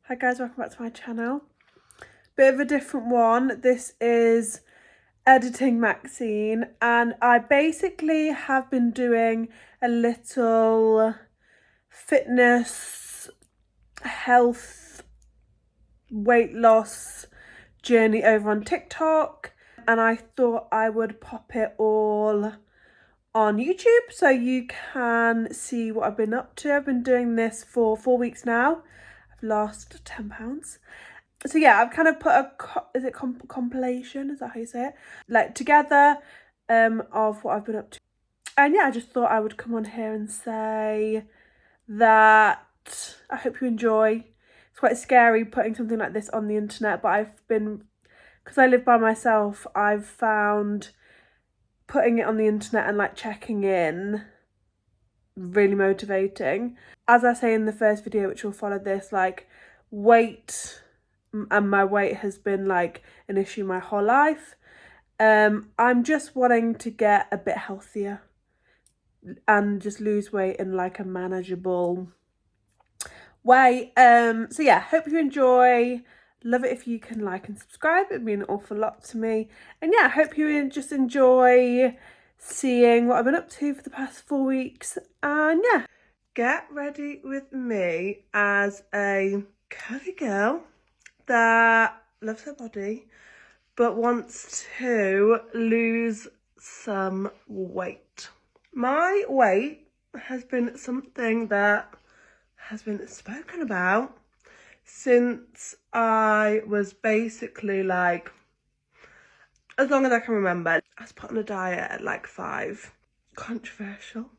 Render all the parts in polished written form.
Hi guys, welcome back to my channel. Bit of a different one. This is editing Maxine, and I basically have been doing a little fitness, health, weight loss journey over on TikTok, and I thought I would pop it all on YouTube so you can see what I've been up to. I've been doing this for 4 weeks now. I've lost 10 pounds. So yeah, I've kind of put a compilation, is that how you say it, like together of what I've been up to. And yeah, I just thought I would come on here and say that I hope you enjoy. It's quite scary putting something like this on the internet, but because I live by myself, I've found putting it on the internet and like checking in really motivating. As I say in the first video, which will follow this, like weight and my weight has been like an issue my whole life. I'm just wanting to get a bit healthier and just lose weight in like a manageable way. So yeah, hope you enjoy. Love it if you can like and subscribe. It'd mean an awful lot to me. And yeah, I hope you just enjoy seeing what I've been up to for the past 4 weeks. And yeah, get ready with me as a curvy girl that loves her body but wants to lose some weight. My weight has been something that has been spoken about since I was basically like, as long as I can remember. I was put on a diet at like 5. Controversial.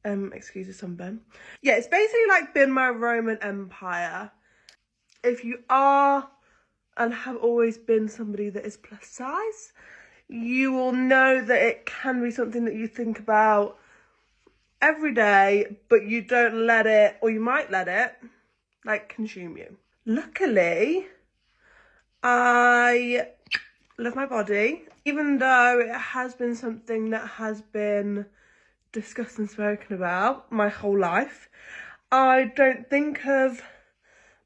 Excuse the sunburn. Yeah, it's basically like been my Roman Empire. If you are and have always been somebody that is plus size, you will know that it can be something that you think about every day, but you don't let it, or you might let it, like consume you. Luckily, I love my body, even though it has been something that has been discussed and spoken about my whole life. I don't think of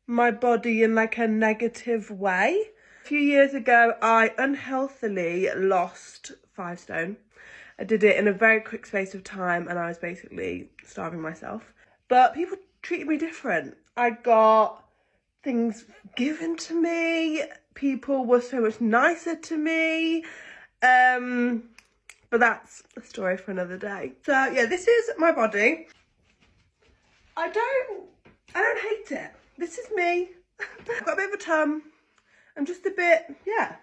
my body in like a negative way. A few years ago, I unhealthily lost 5 stone. I did it in a very quick space of time and I was basically starving myself. But people treated me different. I got things given to me. People were so much nicer to me. But that's a story for another day. So yeah, this is my body. I don't hate it. This is me. I've got a bit of a tum. I'm just a bit, yeah,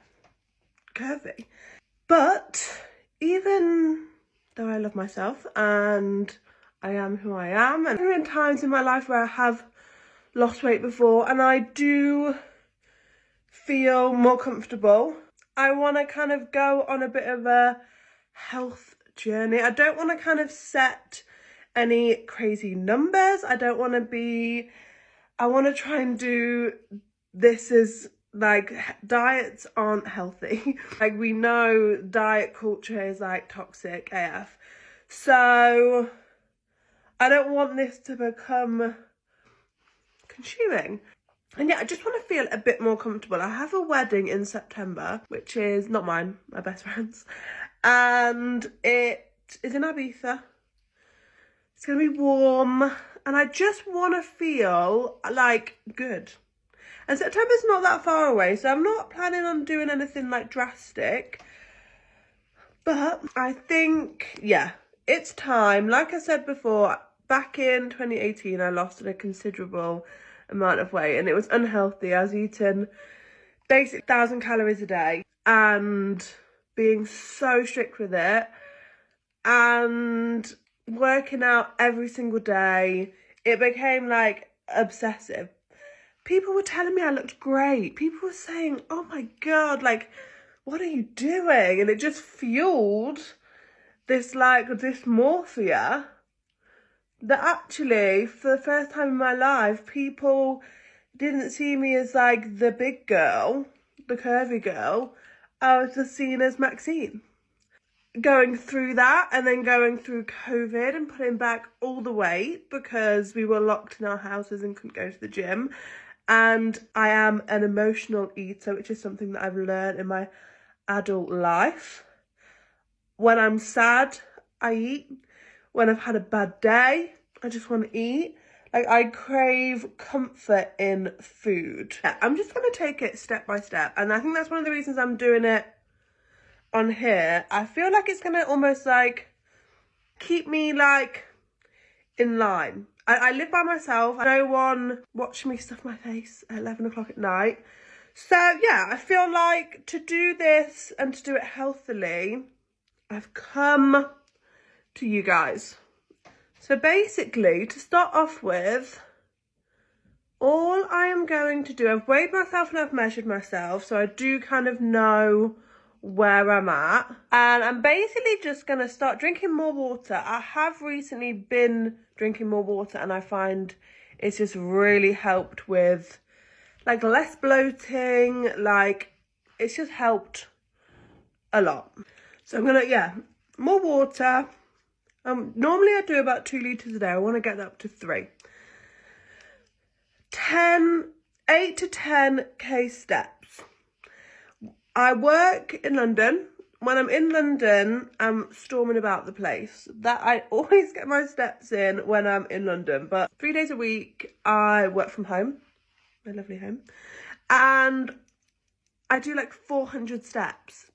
curvy. But even though I love myself and I am who I am, and there have been times in my life where I have lost weight before and I do feel more comfortable, I want to kind of go on a bit of a health journey. I don't want to kind of set any crazy numbers. I want to try and do this as like, diets aren't healthy. Like, we know diet culture is like toxic AF. So I don't want this to become consuming. And yeah, I just want to feel a bit more comfortable. I have a wedding in September, which is not mine, my best friend's. And it is in Ibiza. It's going to be warm. And I just want to feel like good. And September's not that far away, so I'm not planning on doing anything like drastic. But I think, yeah, it's time. Like I said before, back in 2018, I lost a considerable amount of weight and it was unhealthy. I was eating basically 1,000 calories a day and being so strict with it and working out every single day. It became like obsessive. People were telling me I looked great. People were saying, oh my God, like, what are you doing? And it just fueled this like dysmorphia that actually, for the first time in my life, people didn't see me as like the big girl, the curvy girl. I was just seen as Maxine. Going through that and then going through COVID and putting back all the weight because we were locked in our houses and couldn't go to the gym. And I am an emotional eater, which is something that I've learned in my adult life. When I'm sad, I eat. When I've had a bad day, I just want to eat. Like, I crave comfort in food. Yeah, I'm just going to take it step by step. And I think that's one of the reasons I'm doing it on here. I feel like it's going to almost like keep me like in line. I live by myself. No one watching me stuff my face at 11 o'clock at night. So yeah, I feel like to do this and to do it healthily, I've come to you guys. So basically, to start off with, all I am going to do, I've weighed myself and I've measured myself, so I do kind of know where I'm at. And I'm basically just going to start drinking more water. I have recently been drinking more water and I find it's just really helped with like less bloating, like it's just helped a lot. So I'm going to, yeah, more water. Normally I do about 2 litres a day. I want to get that up to 3. 8 to 10k steps. I work in London. When I'm in London, I'm storming about the place. That I always get my steps in when I'm in London. But 3 days a week, I work from home, my lovely home, and I do like 400 steps,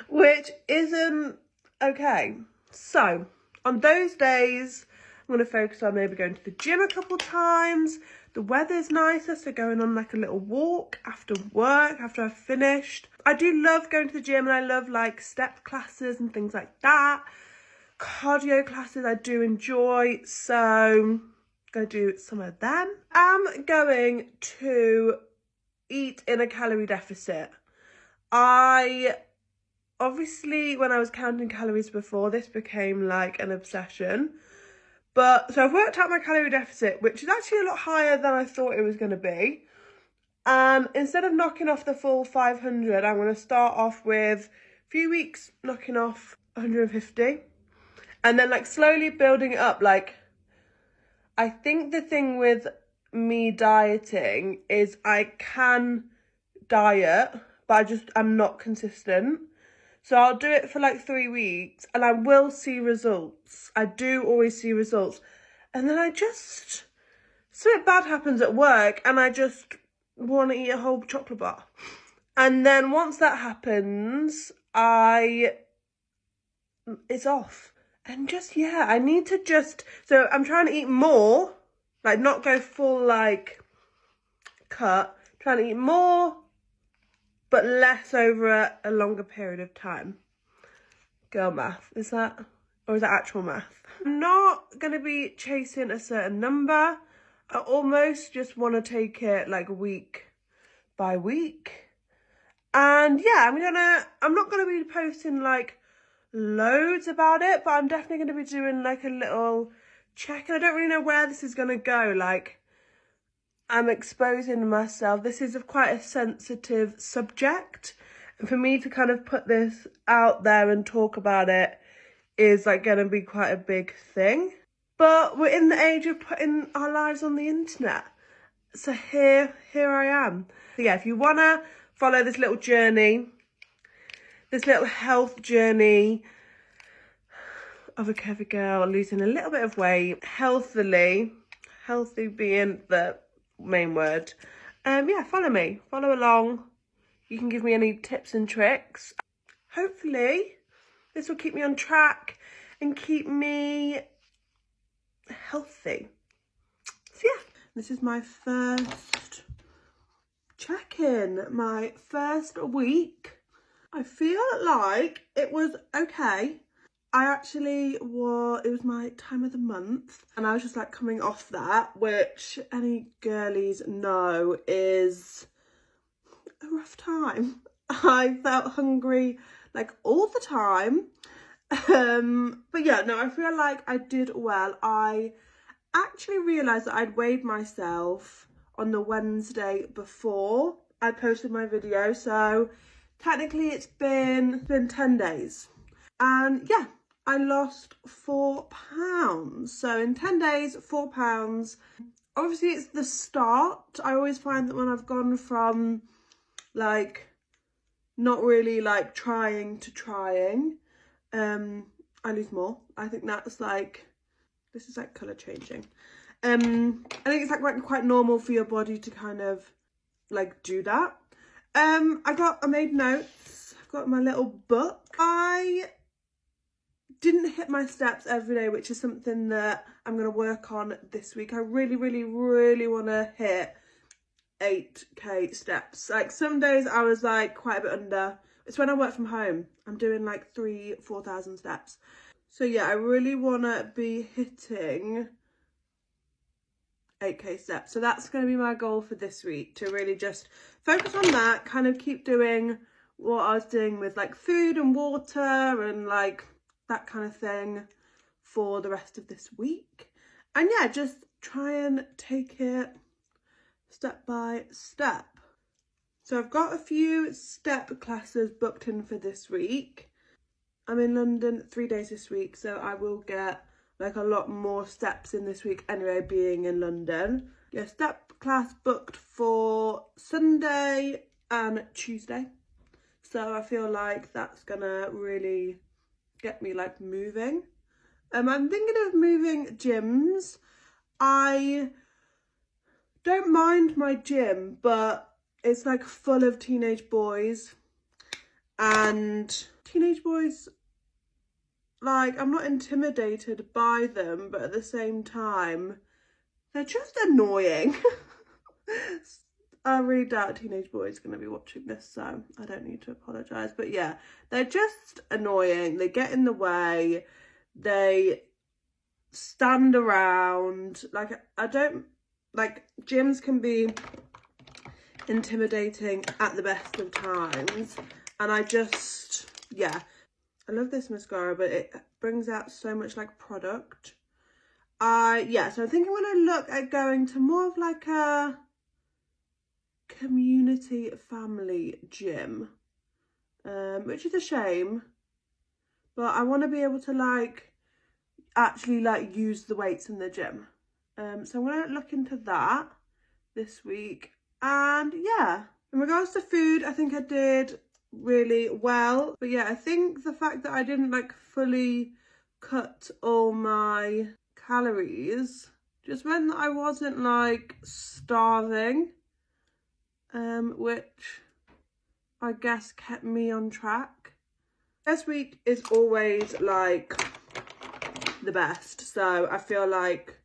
which isn't okay. So on those days, I'm going to focus on maybe going to the gym a couple times. The weather's nicer, so going on like a little walk after work, after I've finished. I do love going to the gym and I love like step classes and things like that. Cardio classes I do enjoy, so I'm going to do some of them. I'm going to eat in a calorie deficit. Obviously, when I was counting calories before, this became like an obsession. But, so I've worked out my calorie deficit, which is actually a lot higher than I thought it was going to be. And instead of knocking off the full 500, I'm going to start off with a few weeks knocking off 150. And then like slowly building it up. Like, I think the thing with me dieting is I can diet, but I'm not consistent. So I'll do it for like 3 weeks and I will see results. I do always see results. And then something bad happens at work and I just want to eat a whole chocolate bar. And then once that happens, it's off. And just, yeah, I need to so I'm trying to eat more, like not go full like cut, trying to eat more, but less over a longer period of time. Girl math, is that? Or is that actual math? I'm not going to be chasing a certain number. I almost just want to take it like week by week. And yeah, I'm not going to be posting like loads about it, but I'm definitely going to be doing like a little check. And I don't really know where this is going to go. Like, I'm exposing myself. This is quite a sensitive subject. And for me to kind of put this out there and talk about it is like going to be quite a big thing. But we're in the age of putting our lives on the internet. So here I am. So yeah, if you want to follow this little journey, this little health journey of a curvy girl losing a little bit of weight healthily, healthy being the main word, yeah, follow me, follow along. You can give me any tips and tricks. Hopefully this will keep me on track and keep me healthy. So yeah, this is my first check-in, my first week. I feel like it was okay. It was my time of the month and I was just like coming off that, which any girlies know is a rough time. I felt hungry like all the time. But yeah, no, I feel like I did well. I actually realised that I'd weighed myself on the Wednesday before I posted my video. So technically it's been 10 days. And yeah, I lost 4 pounds. So in 10 days, 4 pounds. obviously it's the start. I always find that when I've gone from like not really like trying to trying, I lose more. I think that's like, this is like colour changing. I think it's like quite normal for your body to kind of like do that. I made notes. I've got my little book. I didn't hit my steps every day, which is something that I'm going to work on this week. I really want to hit 8k steps. Like some days I was like quite a bit under. It's when I work from home. I'm doing like 4,000 steps. So yeah, I really want to be hitting 8k steps. So that's going to be my goal for this week, to really just focus on that, kind of keep doing what I was doing with like food and water and like that kind of thing for the rest of this week. And yeah, just try and take it step by step. So I've got a few step classes booked in for this week. I'm in London 3 days this week, so I will get like a lot more steps in this week anyway, being in London. Yeah, step class booked for Sunday and Tuesday. So I feel like that's gonna really get me like moving. I'm thinking of moving gyms. I don't mind my gym, but it's like full of teenage boys, and teenage boys, like, I'm not intimidated by them, but at the same time, they're just annoying. I really doubt teenage boys are going to be watching this, so I don't need to apologise. But yeah, they're just annoying. They get in the way. They stand around. Like, I don't, like, gyms can be intimidating at the best of times. And I just, yeah. I love this mascara, but it brings out so much like product. Yeah, so I'm thinking when I look at going to more of like a community family gym, which is a shame, but I want to be able to like actually like use the weights in the gym. So I'm going to look into that this week. And yeah, in regards to food, I think I did really well. But yeah, I think the fact that I didn't like fully cut all my calories just meant that I wasn't like starving, which I guess kept me on track. This week is always like the best, so I feel like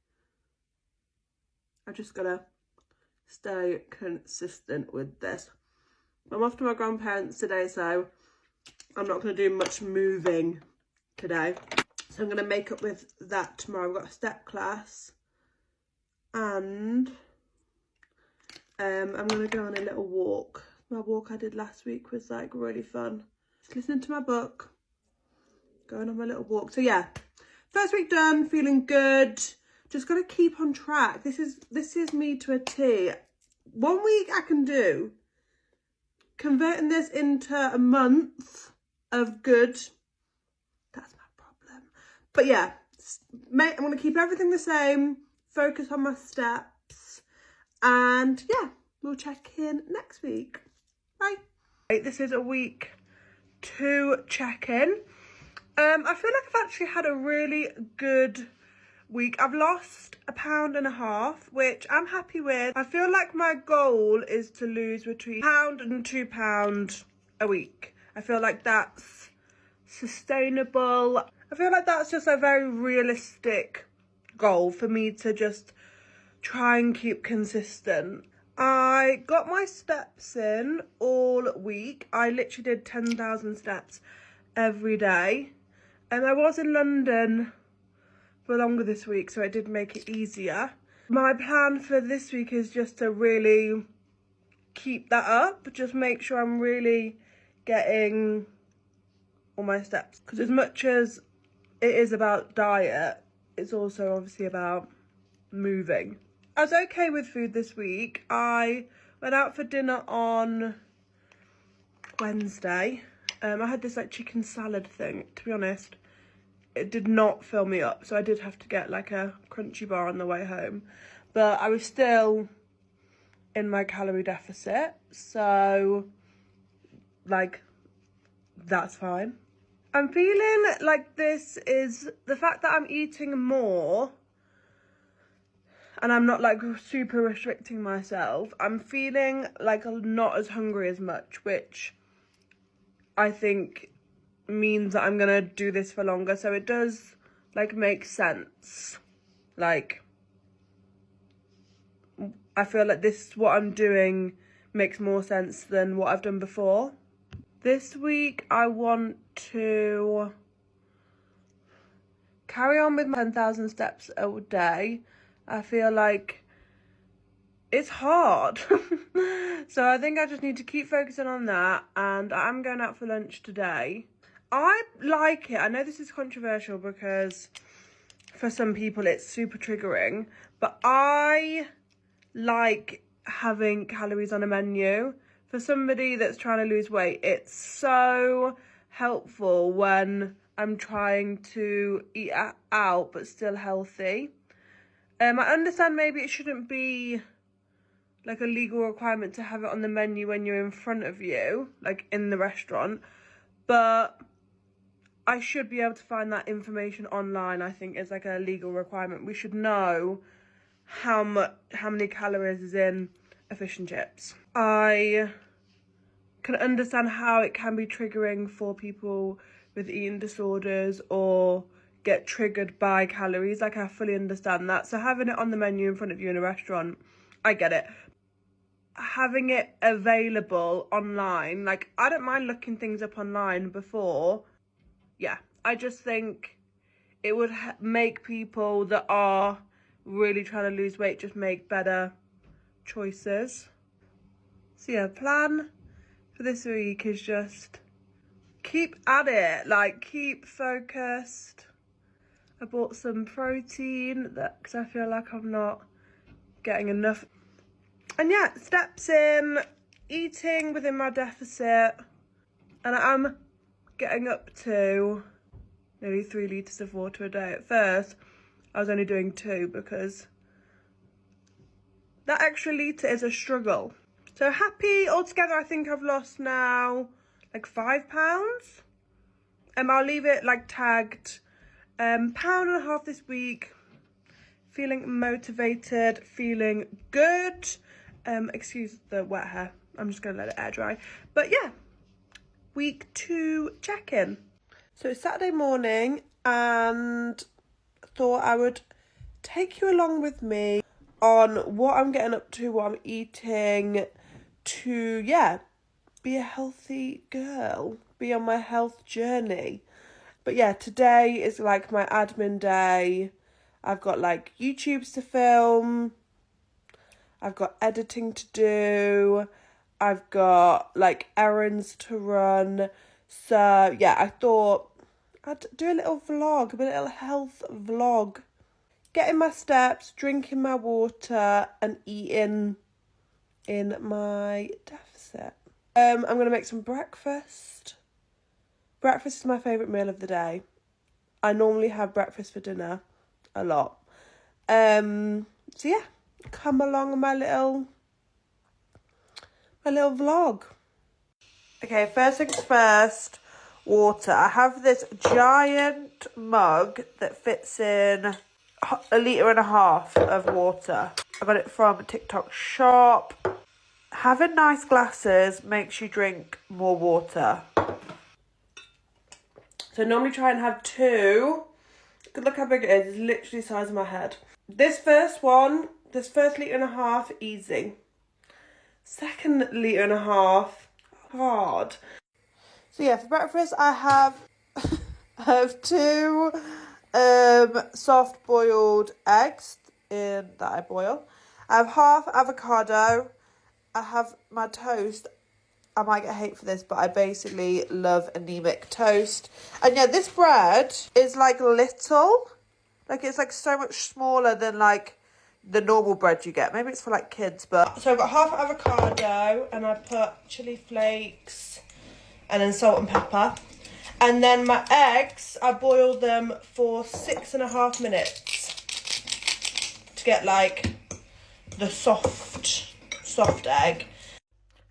I just gotta stay consistent with this. I'm off to my grandparents today, so I'm not going to do much moving today. So I'm going to make up with that tomorrow. I've got a step class, and I'm going to go on a little walk. My walk I did last week was like really fun. Just listening to my book, going on my little walk. So yeah, first week done, feeling good. Just got to keep on track. This is me to a T. 1 week I can do. Converting this into a month of good, that's my problem. But yeah, I'm going to keep everything the same, focus on my steps, and yeah, we'll check in next week. Bye. This is a week 2 check-in. I feel like I've actually had a really good week. I've lost 1.5 pounds, which I'm happy with. I feel like my goal is to lose between £1 and £2 a week. I feel like that's sustainable. I feel like that's just a very realistic goal for me to just try and keep consistent. I got my steps in all week. I literally did 10,000 steps every day. And I was in London for longer this week, so it did make it easier. My plan for this week is just to really keep that up, just make sure I'm really getting all my steps, because as much as it is about diet, it's also obviously about moving. I was okay with food this week. I went out for dinner on Wednesday. I had this like chicken salad thing. To be honest, it did not fill me up, so I did have to get like a crunchy bar on the way home. but I was still in my calorie deficit, so like that's fine. I'm feeling like this is the fact that I'm eating more and I'm not like super restricting myself. I'm feeling like I'm not as hungry as much, which I think means that I'm gonna do this for longer. So it does like make sense. Like I feel like this, what I'm doing makes more sense than what I've done before. This week I want to carry on with my 10,000 steps a day. I feel like it's hard. So I think I just need to keep focusing on that, and I'm going out for lunch today. I like it. I know this is controversial because for some people it's super triggering, but I like having calories on a menu. For somebody that's trying to lose weight, it's so helpful when I'm trying to eat out but still healthy. I understand maybe it shouldn't be like a legal requirement to have it on the menu when you're in front of you, like in the restaurant, but I should be able to find that information online. I think is like a legal requirement. We should know how many calories is in a fish and chips. I can understand how it can be triggering for people with eating disorders or get triggered by calories. Like I fully understand that. So having it on the menu in front of you in a restaurant, I get it. Having it available online, like I don't mind looking things up online before. Yeah, I just think it would make people that are really trying to lose weight just make better choices. So yeah, plan for this week is just keep at it, like keep focused. I bought some protein because I feel like I'm not getting enough. And yeah, steps in, eating within my deficit, and I'm getting up to nearly 3 litres of water a day. At first, I was only doing 2 because that extra litre is a struggle. So happy altogether. I think I've lost now like £5. I'll leave it like tagged. £1.50 this week. Feeling motivated, feeling good. Excuse the wet hair. I'm just gonna let it air dry. But yeah, week 2 check-in. So it's Saturday morning and I thought I would take you along with me on what I'm getting up to, what I'm eating to, yeah, be a healthy girl, be on my health journey. But yeah, today is like my admin day. I've got like YouTubes to film. I've got editing to do. I've got like errands to run. So yeah, I thought I'd do a little vlog, a little health vlog. Getting my steps, drinking my water and eating in my deficit. I'm going to make some breakfast. Breakfast is my favourite meal of the day. I normally have breakfast for dinner a lot. So yeah, come along on my little vlog. Okay, first things first, water. I have this giant mug that fits in 1.5 litres of water. I got it from a TikTok shop. Having nice glasses makes you drink more water. So normally try and have 2. Look how big it is. It's literally the size of my head. This first 1.5 litres, easy. 2.5 litres, hard. So yeah, for breakfast I have 2 soft boiled eggs that I boil. I have half avocado. I have my toast. I might get hate for this, but I basically love anemic toast. And yeah, this bread is like little. Like it's like so much smaller than like the normal bread you get. Maybe it's for like kids, but... So I've got half avocado and I put chili flakes and then salt and pepper. And then my eggs, I boiled them for 6.5 minutes to get like the soft egg.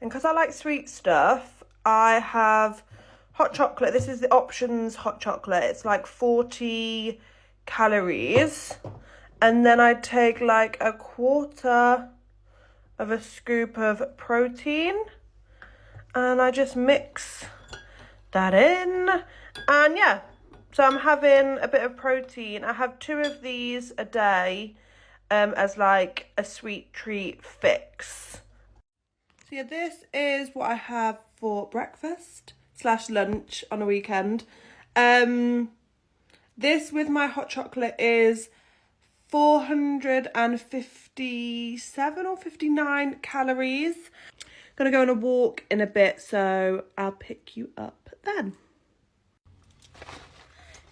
And because I like sweet stuff, I have hot chocolate. This is the Options hot chocolate. It's like 40 calories. And then I take like a quarter of a scoop of protein. And I just mix that in. And yeah, so I'm having a bit of protein. I have 2 of these a day as like a sweet treat fix. So yeah, this is what I have for breakfast / lunch on a weekend. This with my hot chocolate is 457 or 59 calories. Gonna go on a walk in a bit, so I'll pick you up then.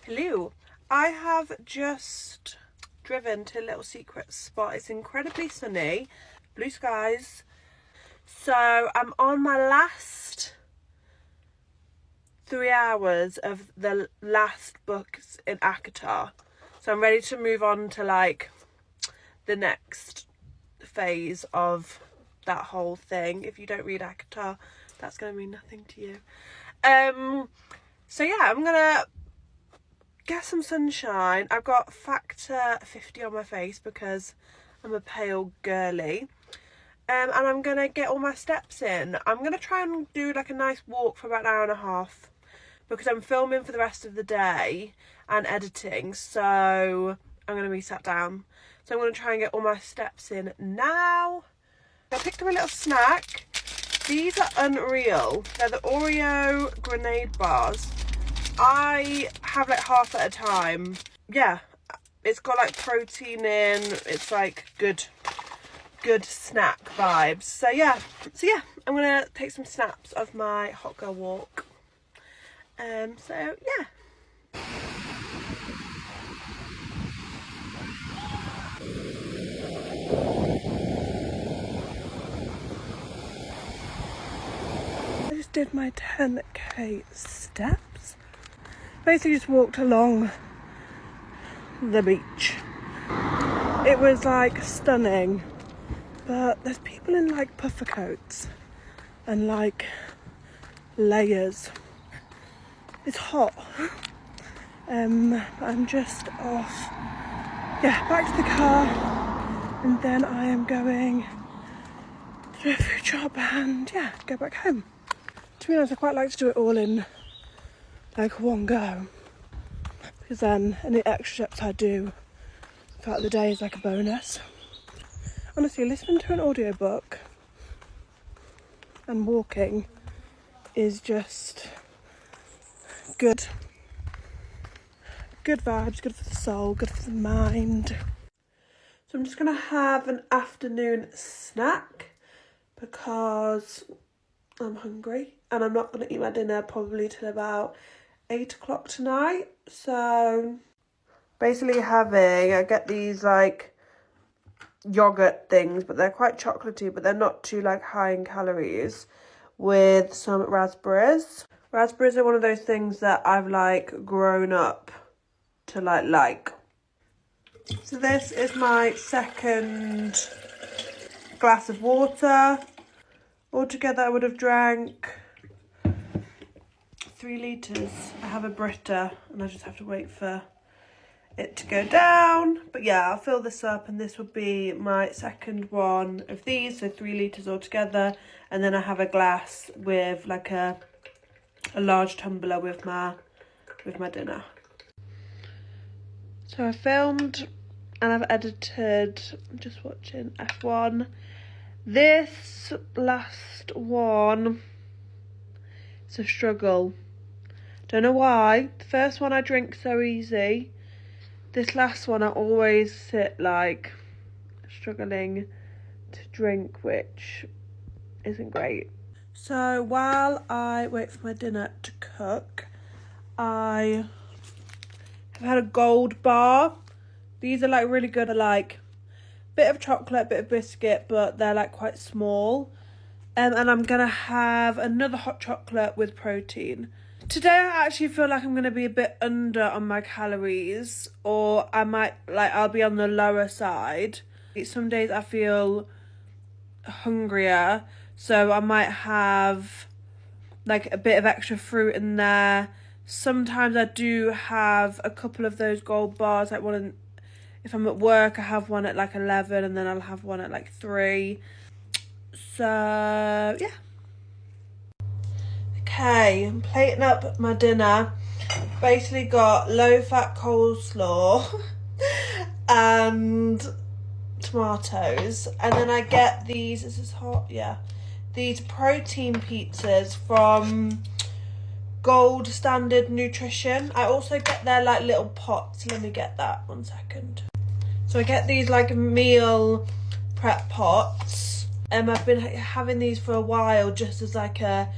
Hello, I have just driven to a little secret spot. It's incredibly sunny, blue skies. So I'm on my last 3 hours of the last books in ACOTAR. So I'm ready to move on to like the next phase of that whole thing. If you don't read ACOTAR, that's going to mean nothing to you. So yeah, I'm going to get some sunshine. I've got factor 50 on my face because I'm a pale girly. And I'm going to get all my steps in. I'm going to try and do like a nice walk for about an hour and a half because I'm filming for the rest of the day and editing. So I'm going to be sat down. So I'm going to try and get all my steps in now. I picked up a little snack. These are unreal. They're the Oreo grenade bars. I have like half at a time. Yeah, it's got like protein in. It's like good snack vibes. So yeah, I'm gonna take some snaps of my hot girl walk. So yeah. I just did my 10k steps. Basically just walked along the beach. It was like stunning. But there's people in like puffer coats and like layers. It's hot. I'm just off. Yeah, back to the car. And then I am going to a food shop and yeah, go back home. To be honest, I quite like to do it all in like one go. Because then any extra steps I do throughout the day is like a bonus. Honestly, listening to an audiobook and walking is just good. Good vibes, good for the soul, good for the mind. So I'm just going to have an afternoon snack because I'm hungry and I'm not going to eat my dinner probably till about 8 o'clock tonight. So basically I get these like yogurt things, but they're quite chocolatey, but they're not too like high in calories, with some raspberries. Raspberries are one of those things that I've like grown up to like. So this is my second glass of water. Altogether I would have drank 3 litres. I have a Brita and I just have to wait for it to go down. But yeah, I'll fill this up and this will be my second one of these, so 3 litres altogether. And then I have a glass with like a large tumbler with my dinner. So I filmed and I've edited. I'm just watching F1. This last one, it's a struggle. Don't know why. The first one I drink so easy. This last one I always sit like struggling to drink, which isn't great. So while I wait for my dinner to cook, I have had a gold bar. These are like really good, like bit of chocolate, bit of biscuit, but they're like quite small. And I'm gonna have another hot chocolate with protein. Today I actually feel like I'm gonna be a bit under on my calories, or I might I'll be on the lower side. Some days I feel hungrier, so I might have like a bit of extra fruit in there. Sometimes I do have a couple of those gold bars, like one if I'm at work, I have one at like 11 and then I'll have one at like 3. So yeah. Okay, I'm plating up my dinner. Basically got low-fat coleslaw and tomatoes, and then I get these, is this hot? Yeah. These protein pizzas from Gold Standard Nutrition. I also get their like little pots. Let me get that, 1 second. So I get these like meal prep pots. I've been having these for a while just as like a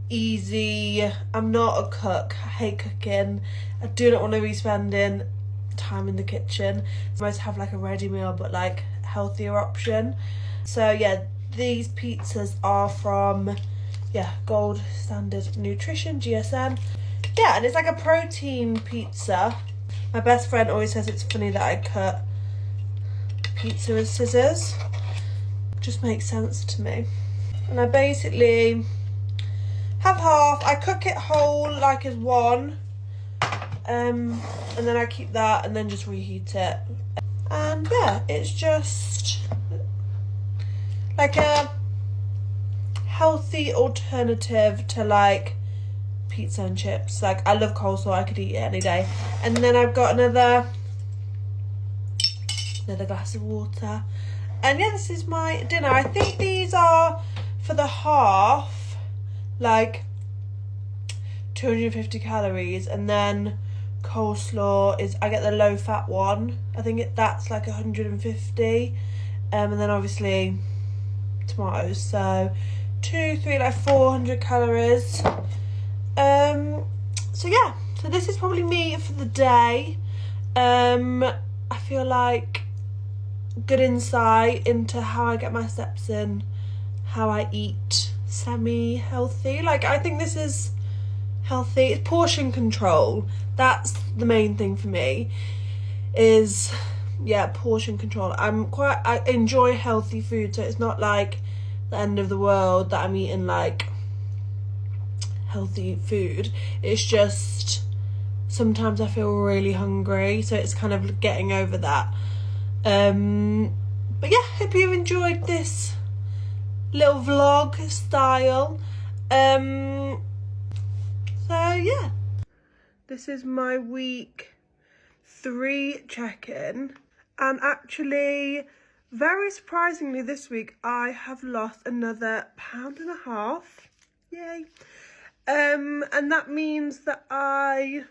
easy, I'm not a cook, I hate cooking, I do not want to be spending time in the kitchen, so I might have like a ready meal but like healthier option. So yeah, these pizzas are from Gold Standard Nutrition, GSN. Yeah, and it's like a protein pizza. My best friend always says it's funny that I cut pizza with scissors. Just makes sense to me. And I basically have half. I cook it whole like as one, and then I keep that and then just reheat it. And yeah, it's just like a healthy alternative to like pizza and chips. Like, I love coleslaw, I could eat it any day. And then I've got another glass of water. And yeah, this is my dinner. I think these are for the half like 250 calories, and then coleslaw is, I get the low fat one, I think that's like 150, and then obviously tomatoes, so 2, 3, like 400 calories. So yeah, so this is probably me for the day. I feel like good insight into how I get my steps in, how I eat semi-healthy. Like, I think this is healthy. It's portion control. That's the main thing for me, is portion control. I enjoy healthy food, so it's not like the end of the world that I'm eating like healthy food. It's just sometimes I feel really hungry, so it's kind of getting over that. But yeah, hope you've enjoyed this little vlog style. So yeah, this is my week 3 check-in, and actually very surprisingly this week I have lost another 1.5 pounds. Yay. And that means that I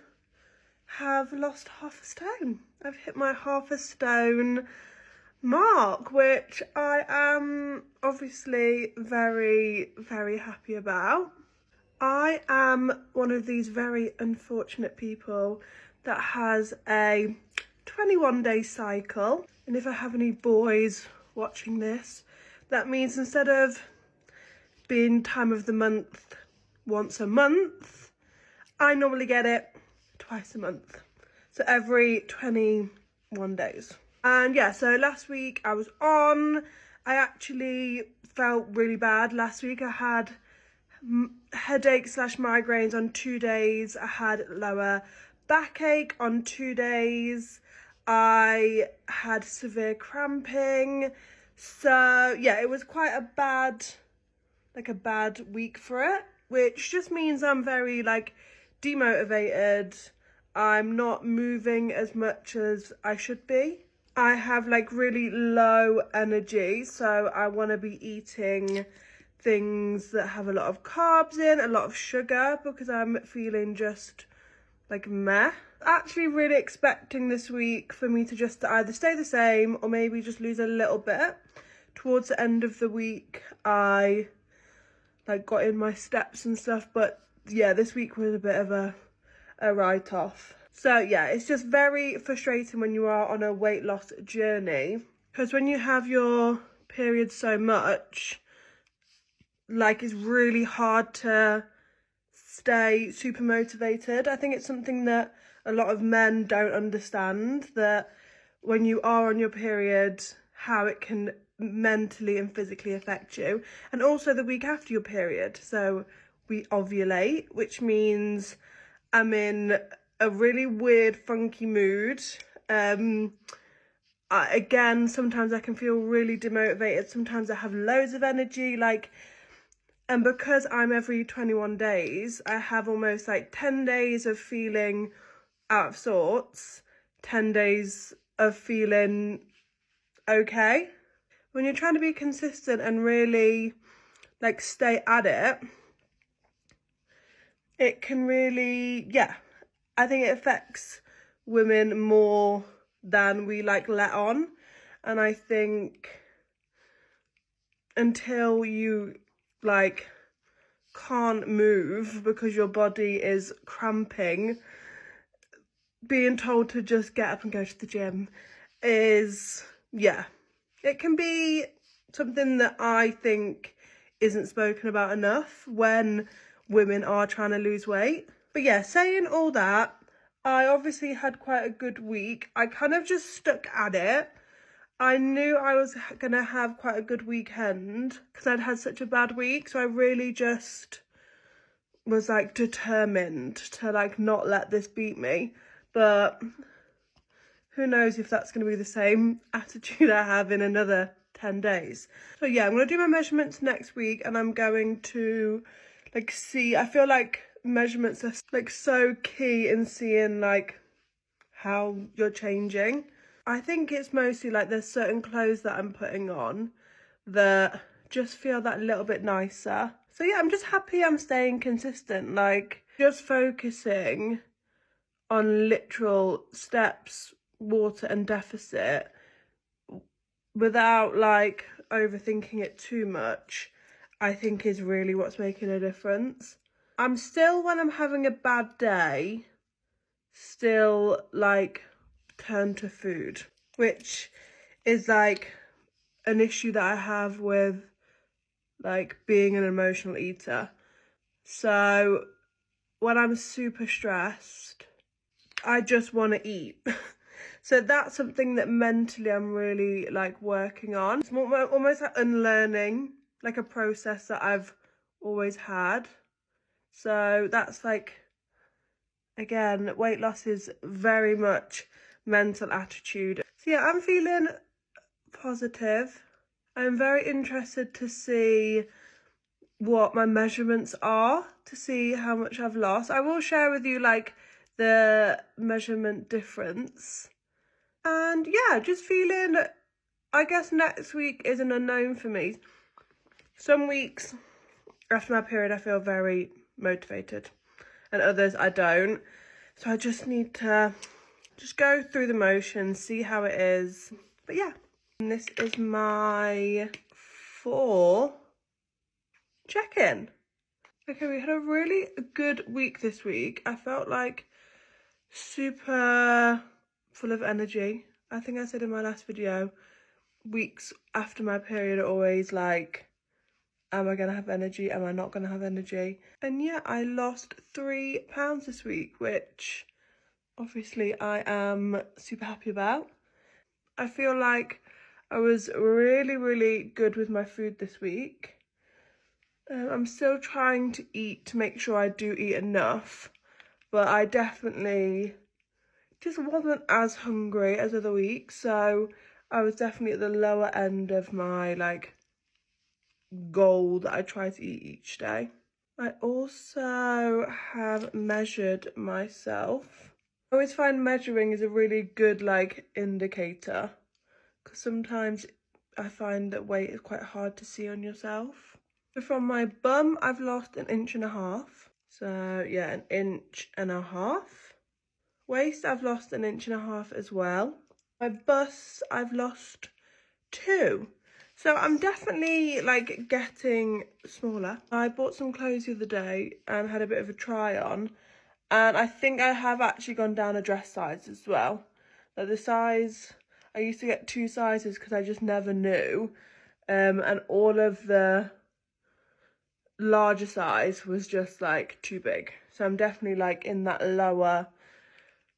have lost half a stone. I've hit my half a stone mark, which I am obviously very, very happy about. I am one of these very unfortunate people that has a 21-day cycle, and if I have any boys watching this, that means instead of being time of the month once a month, I normally get it twice a month, so every 21 days. And yeah, so last week I was on. I actually felt really bad last week. I had headache / migraines on 2 days. I had lower backache on 2 days. I had severe cramping. So yeah, it was quite a bad week for it, which just means I'm very like demotivated. I'm not moving as much as I should be. I have like really low energy, so I want to be eating things that have a lot of carbs in, a lot of sugar, because I'm feeling just like meh. Actually really expecting this week for me to just either stay the same or maybe just lose a little bit. Towards the end of the week I like got in my steps and stuff, but yeah, this week was a bit of a write-off. So yeah, it's just very frustrating when you are on a weight loss journey, because when you have your period so much, like, it's really hard to stay super motivated. I think it's something that a lot of men don't understand, that when you are on your period, how it can mentally and physically affect you. And also the week after your period. So we ovulate, which means I'm in a really weird, funky mood. Again, sometimes I can feel really demotivated. Sometimes I have loads of energy, and because I'm every 21 days, I have almost like 10 days of feeling out of sorts, 10 days of feeling okay. When you're trying to be consistent and really like stay at it, it can really, I think it affects women more than we like let on. And I think until you like can't move because your body is cramping, being told to just get up and go to the gym is, it can be something that I think isn't spoken about enough when women are trying to lose weight. But yeah, saying all that, I obviously had quite a good week. I kind of just stuck at it. I knew I was going to have quite a good weekend because I'd had such a bad week. So I really just was like determined to like not let this beat me. But who knows if that's going to be the same attitude I have in another 10 days. So yeah, I'm going to do my measurements next week, and I'm going to like see, I feel like measurements are like so key in seeing like how you're changing. I think it's mostly like there's certain clothes that I'm putting on that just feel that little bit nicer. So yeah, I'm just happy I'm staying consistent, like just focusing on literal steps, water and deficit without like overthinking it too much, I think is really what's making a difference. I'm still, when I'm having a bad day, still like turn to food, which is like an issue that I have with like being an emotional eater. So when I'm super stressed, I just want to eat. So that's something that mentally I'm really like working on. It's almost like unlearning, like a process that I've always had. So that's like, again, weight loss is very much mental attitude. So yeah, I'm feeling positive. I'm very interested to see what my measurements are, to see how much I've lost. I will share with you like the measurement difference. And yeah, just feeling, I guess next week is an unknown for me. Some weeks after my period I feel very motivated, and others I don't. So I just need to just go through the motions, see how it is. But yeah, and this is my 4 check-in. Okay, we had a really good week this week. I felt like super full of energy. I think I said in my last video, weeks after my period are always like, am I gonna have energy? Am I not gonna have energy? And yeah, I lost 3 pounds this week, which obviously I am super happy about. I feel like I was really, really good with my food this week. I'm still trying to eat to make sure I do eat enough, but I definitely just wasn't as hungry as other weeks. So I was definitely at the lower end of my like goal that I try to eat each day. I also have measured myself. I always find measuring is a really good like indicator, because sometimes I find that weight is quite hard to see on yourself. So from my bum, I've lost 1.5 inches. So yeah, 1.5 inches. Waist, I've lost 1.5 inches as well. My bust, I've lost 2. So I'm definitely like getting smaller. I bought some clothes the other day and had a bit of a try on, and I think I have actually gone down a dress size as well. Like the size, I used to get 2 sizes because I just never knew, and all of the larger size was just like too big. So I'm definitely like in that lower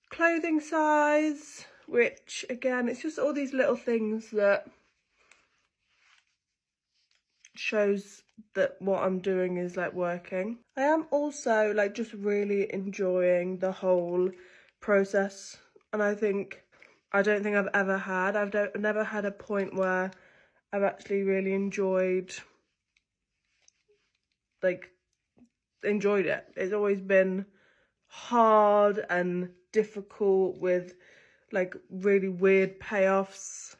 clothing size, which again, it's just all these little things that shows that what I'm doing is like working. I am also like just really enjoying the whole process, and I don't think I've ever had, I've never had a point where I've actually really enjoyed it. It's always been hard and difficult with like really weird payoffs.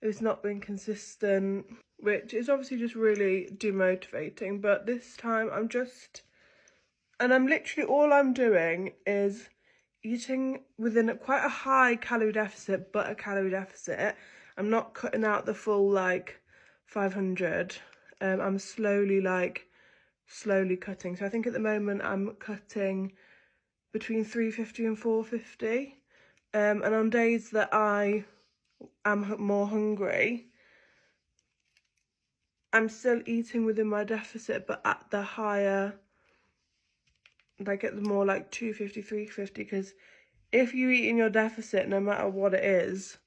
It's not been consistent, which is obviously just really demotivating. But this time I'm literally, all I'm doing is eating within quite a high calorie deficit, but a calorie deficit. I'm not cutting out the full like 500. I'm slowly cutting. So I think at the moment I'm cutting between 350 and 450. And on days that I am more hungry, I'm still eating within my deficit, but at the higher, like at the more like 250, 350, because if you eat in your deficit, no matter what it is,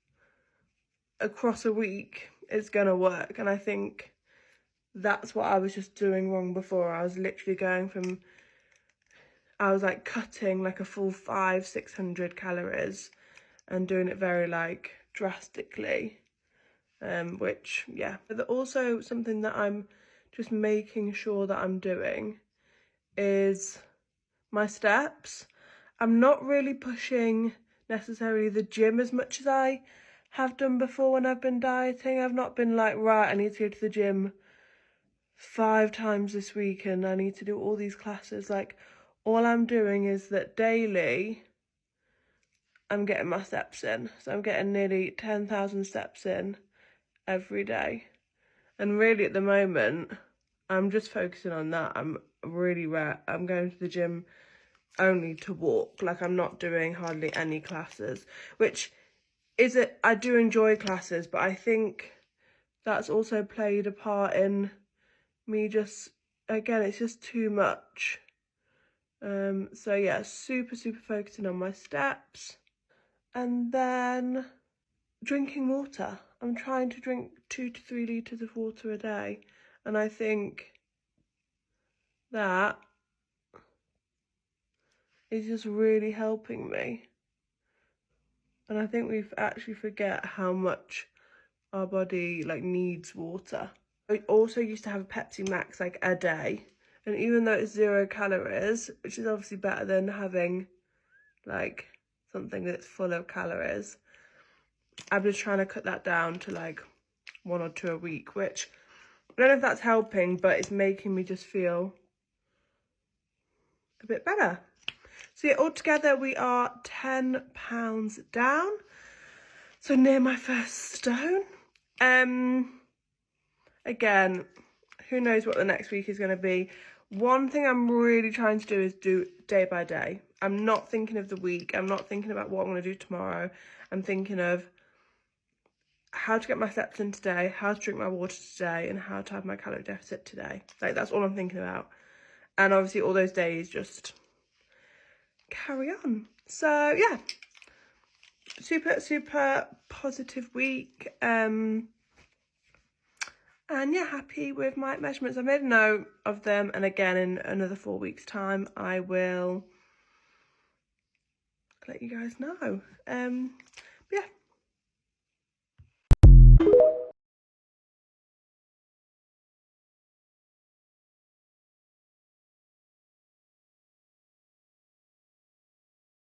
across a week, it's gonna work. And I think that's what I was just doing wrong before. I was literally going from, I was like cutting like a full 500-600 calories and doing it very like drastically, which, yeah. But also something that I'm just making sure that I'm doing is my steps. I'm not really pushing necessarily the gym as much as I have done before when I've been dieting. I've not been like, right, I need to go to the gym 5 times this week and I need to do all these classes. Like, all I'm doing is that daily I'm getting my steps in. So I'm getting nearly 10,000 steps in every day. And really at the moment, I'm just focusing on that. I'm going to the gym only to walk. Like, I'm not doing hardly any classes, which is it. I do enjoy classes, but I think that's also played a part in me just, again, it's just too much. So yeah, super focusing on my steps. And then drinking water. I'm trying to drink 2 to 3 litres of water a day. And I think that is just really helping me. And I think we actually forget how much our body like needs water. I also used to have a Pepsi Max like a day. And even though it's 0 calories, which is obviously better than having like something that's full of calories, I'm just trying to cut that down to like 1 or 2 a week, which I don't know if that's helping, but it's making me just feel a bit better. So yeah, altogether we are 10 pounds down. So near my first stone. Again, who knows what the next week is going to be. One thing I'm really trying to do is do day by day. I'm not thinking of the week. I'm not thinking about what I'm going to do tomorrow. I'm thinking of how to get my steps in today, how to drink my water today, and how to have my calorie deficit today. Like, that's all I'm thinking about. And obviously all those days just carry on. So yeah, super positive week. And yeah, happy with my measurements. I made a note of them, and again in another 4 weeks time I will let you guys know. But yeah,